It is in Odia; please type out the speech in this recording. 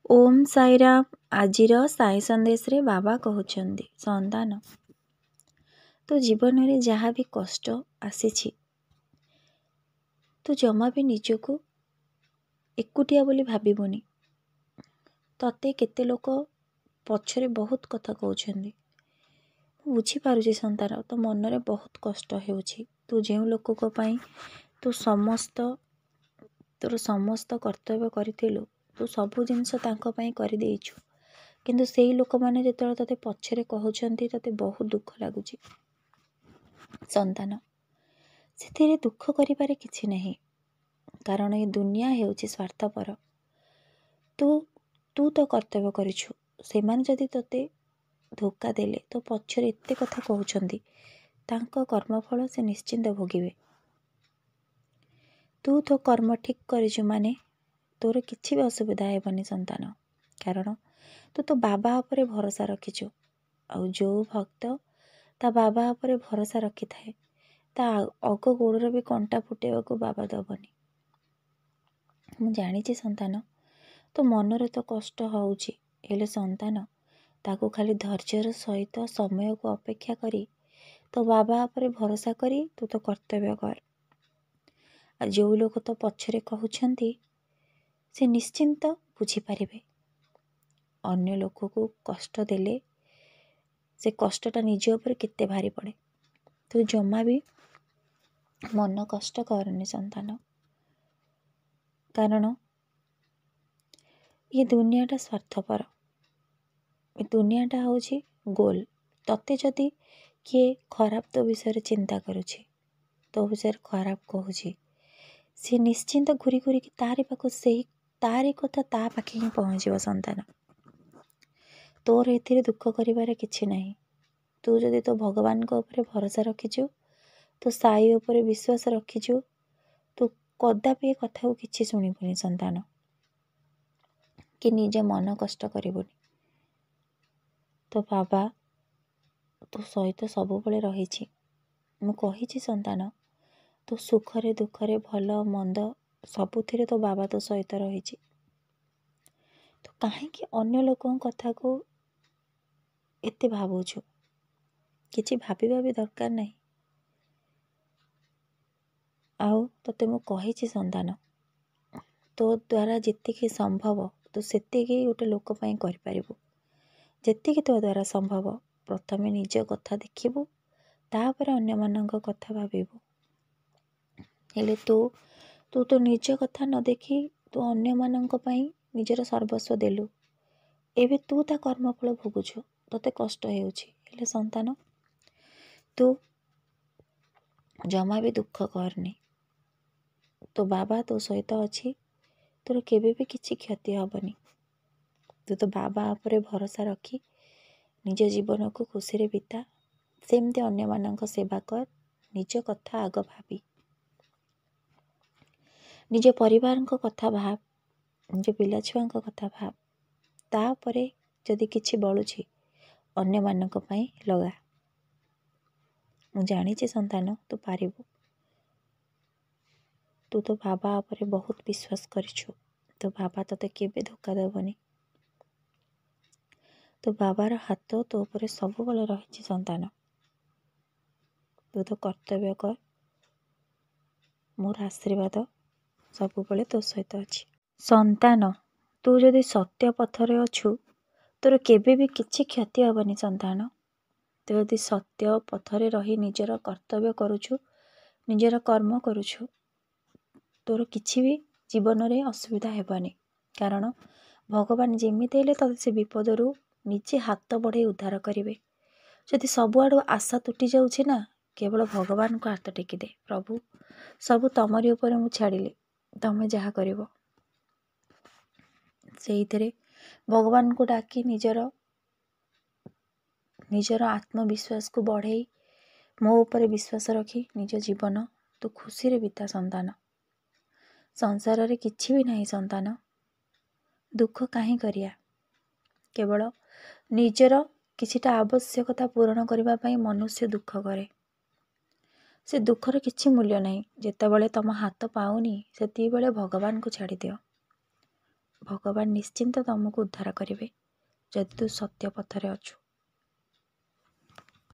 ଓମ୍ ସାଇରାମ। ଆଜିର ସାଇ ସନ୍ଦେଶରେ ବାବା କହୁଛନ୍ତି, ସନ୍ତାନ, ତୋ ଜୀବନରେ ଯାହା ବି କଷ୍ଟ ଆସିଛି, ତୁ ଜମା ବି ନିଜକୁ ଏକୁଟିଆ ବୋଲି ଭାବିବୁନି। ତତେ କେତେ ଲୋକ ପଛରେ ବହୁତ କଥା କହୁଛନ୍ତି। ମୁଁ ବୁଝିପାରୁଛି ସନ୍ତାନ, ତୋ ମନରେ ବହୁତ କଷ୍ଟ ହେଉଛି। ତୁ ଯେଉଁ ଲୋକଙ୍କ ପାଇଁ ତୋର ସମସ୍ତ କର୍ତ୍ତବ୍ୟ କରିଥିଲୁ, ତୁ ସବୁ ଜିନିଷ ତାଙ୍କ ପାଇଁ କରିଦେଇଛୁ, କିନ୍ତୁ ସେଇ ଲୋକମାନେ ଯେତେବେଳେ ତୋତେ ପଛରେ କହୁଛନ୍ତି, ତୋତେ ବହୁତ ଦୁଃଖ ଲାଗୁଛି। ସନ୍ତାନ, ସେଥିରେ ଦୁଃଖ କରିବାରେ କିଛି ନାହିଁ, କାରଣ ଏ ଦୁନିଆ ହେଉଛି ସ୍ୱାର୍ଥପର। ତୁ ତ କର୍ତ୍ତବ୍ୟ କରିଛୁ। ସେମାନେ ଯଦି ତୋତେ ଧୋକା ଦେଲେ, ତୋ ପଛରେ ଏତେ କଥା କହୁଛନ୍ତି, ତାଙ୍କ କର୍ମଫଳ ସେ ନିଶ୍ଚିନ୍ତ ଭୋଗିବେ। ତୁ ତୋ କର୍ମ ଠିକ୍ କରିଛୁ ମାନେ ତୋର କିଛି ବି ଅସୁବିଧା ହେବନି ସନ୍ତାନ, କାରଣ ତୁ ତୋ ବାବା ଉପରେ ଭରସା ରଖିଛୁ। ଆଉ ଯେଉଁ ଭକ୍ତ ତା ବାବା ଉପରେ ଭରସା ରଖିଥାଏ, ତା ଅଗ ଗୋଡ଼ରେ ବି କଣ୍ଟା ଫୁଟେଇବାକୁ ବାବା ଦେବନି। ମୁଁ ଜାଣିଛି ସନ୍ତାନ, ତୋ ମନରେ ତ କଷ୍ଟ ହେଉଛି, ହେଲେ ସନ୍ତାନ, ତାକୁ ଖାଲି ଧୈର୍ଯ୍ୟର ସହିତ ସମୟକୁ ଅପେକ୍ଷା କରି ତୋ ବାବା ଉପରେ ଭରସା କରି ତୁ ତୋ କର୍ତ୍ତବ୍ୟ କର। ଆଉ ଯେଉଁ ଲୋକ ତୋ ପଛରେ କହୁଛନ୍ତି, ସେ ନିଶ୍ଚିନ୍ତ ବୁଝିପାରିବେ। ଅନ୍ୟ ଲୋକକୁ କଷ୍ଟ ଦେଲେ ସେ କଷ୍ଟଟା ନିଜ ଉପରେ କେତେ ଭାରି ପଡ଼େ। ତୁ ଜମା ବି ମନ କଷ୍ଟ କରନି ସନ୍ତାନ, କାରଣ ଏ ଦୁନିଆଟା ସ୍ୱାର୍ଥପର। ଏ ଦୁନିଆଟା ହେଉଛି ଗୋଲ। ତତେ ଯଦି କିଏ ଖରାପ ତୋ ବିଷୟରେ ଚିନ୍ତା କରୁଛି, ତୋ ବିଷୟରେ ଖରାପ କହୁଛି, ସେ ନିଶ୍ଚିନ୍ତ ଘୁରି ଘୁରିକି ତାରି କଥା ତା ପାଖେ ହିଁ ପହଞ୍ଚିବ ସନ୍ତାନ। ତୋର ଏଥିରେ ଦୁଃଖ କରିବାରେ କିଛି ନାହିଁ। ତୁ ଯଦି ତୋ ଭଗବାନଙ୍କ ଉପରେ ଭରସା ରଖିଛୁ, ତୋ ସାଇ ଉପରେ ବିଶ୍ୱାସ ରଖିଛୁ, ତୁ କଦାପି ଏ କଥାକୁ କିଛି ଶୁଣିବୁନି ସନ୍ତାନ, କି ନିଜ ମନ କଷ୍ଟ କରିବୁନି। ତୋ ବାବା ତୋ ସହିତ ସବୁବେଳେ ରହିଛି। ମୁଁ କହିଛି ସନ୍ତାନ, ତୋ ସୁଖରେ ଦୁଃଖରେ ଭଲ ମନ୍ଦ ସବୁଥିରେ ତୋ ବାବା ତୋ ସହିତ ରହିଛି। ତୁ କାହିଁକି ଅନ୍ୟ ଲୋକଙ୍କ କଥାକୁ ଏତେ ଭାବୁଛୁ? କିଛି ଭାବିବା ବି ଦରକାର ନାହିଁ। ଆଉ ତୋତେ ମୁଁ କହିଛି ସନ୍ତାନ, ତୋ ଦ୍ୱାରା ଯେତିକି ସମ୍ଭବ ତୁ ସେତିକି ଗୋଟେ ଲୋକ ପାଇଁ କରିପାରିବୁ। ଯେତିକି ତୋ ଦ୍ୱାରା ସମ୍ଭବ ପ୍ରଥମେ ନିଜ କଥା ଦେଖିବୁ, ତାପରେ ଅନ୍ୟମାନଙ୍କ କଥା ଭାବିବୁ। ହେଲେ ତୁ ତୋ ନିଜ କଥା ନ ଦେଖି ତୁ ଅନ୍ୟମାନଙ୍କ ପାଇଁ ନିଜର ସର୍ବସ୍ୱ ଦେଲୁ। ଏବେ ତୁ ତା କର୍ମଫଳ ଭୋଗୁଛୁ, ତୋତେ କଷ୍ଟ ହେଉଛି। ହେଲେ ସନ୍ତାନ, ତୁ ଜମା ବି ଦୁଃଖ କରନି। ତୋ ବାବା ତୋ ସହିତ ଅଛି, ତୋର କେବେ ବି କିଛି କ୍ଷତି ହେବନି। ତୁ ତୋ ବାବା ଉପରେ ଭରସା ରଖି ନିଜ ଜୀବନକୁ ଖୁସିରେ ବିତା। ସେମିତି ଅନ୍ୟମାନଙ୍କ ସେବା କର। ନିଜ କଥା ଆଗ ଭାବି, ନିଜ ପରିବାରଙ୍କ କଥା ଭାବ, ନିଜ ପିଲାଛୁଆଙ୍କ କଥା ଭାବ। ତାପରେ ଯଦି କିଛି ବଳୁଛି ଅନ୍ୟମାନଙ୍କ ପାଇଁ ଲଗା। ମୁଁ ଜାଣିଛି ସନ୍ତାନ, ତୁ ପାରିବୁ। ତୁ ତୋ ବାବା ଉପରେ ବହୁତ ବିଶ୍ୱାସ କରିଛୁ। ତୋ ବାବା ତୋତେ କେବେ ଧୋକା ଦେବନି। ତୋ ବାବାର ହାତ ତୋ ଉପରେ ସବୁବେଳେ ରହିଛି ସନ୍ତାନ। ତୁ ତୋ କର୍ତ୍ତବ୍ୟ କର। ମୋର ଆଶୀର୍ବାଦ ସବୁବେଳେ ତୋ ସହିତ ଅଛି। ସନ୍ତାନ, ତୁ ଯଦି ସତ୍ୟ ପଥରେ ଅଛୁ, ତୋର କେବେ ବି କିଛି କ୍ଷତି ହେବନି ସନ୍ତାନ। ତୁ ଯଦି ସତ୍ୟ ପଥରେ ରହି ନିଜର କର୍ତ୍ତବ୍ୟ କରୁଛୁ, ନିଜର କର୍ମ କରୁଛୁ, ତୋର କିଛି ବି ଜୀବନରେ ଅସୁବିଧା ହେବନି। କାରଣ ଭଗବାନ ଯେମିତି ହେଲେ ତତେ ସେ ବିପଦରୁ ନିଜେ ହାତ ବଢ଼େଇ ଉଦ୍ଧାର କରିବେ। ଯଦି ସବୁଆଡ଼ୁ ଆଶା ତୁଟି ଯାଉଛି ନା, କେବଳ ଭଗବାନଙ୍କୁ ହାତ ଟେକି ଦେ। ପ୍ରଭୁ, ସବୁ ତମରି ଉପରେ ମୁଁ ଛାଡ଼ିଲି, ତମେ ଯାହା କରିବ। ସେଇଥିରେ ଭଗବାନଙ୍କୁ ଡାକି ନିଜର ଆତ୍ମବିଶ୍ୱାସକୁ ବଢ଼େଇ ମୋ ଉପରେ ବିଶ୍ୱାସ ରଖି ନିଜ ଜୀବନ ତୁ ଖୁସିରେ ବିତା ସନ୍ତାନ। ସଂସାରରେ କିଛି ବି ନାହିଁ ସନ୍ତାନ। ଦୁଃଖ କାହିଁ କରିବା? କେବଳ ନିଜର କିଛିଟା ଆବଶ୍ୟକତା ପୂରଣ କରିବା ପାଇଁ ମନୁଷ୍ୟ ଦୁଃଖ କରେ। ସେ ଦୁଃଖର କିଛି ମୂଲ୍ୟ ନାହିଁ। ଯେତେବେଳେ ତମ ହାତ ପାଉନି, ସେତିକିବେଳେ ଭଗବାନଙ୍କୁ ଛାଡ଼ିଦିଅ। ଭଗବାନ ନିଶ୍ଚିନ୍ତ ତୁମକୁ ଉଦ୍ଧାର କରିବେ ଯଦି ତୁ ସତ୍ୟ ପଥରେ ଅଛୁ।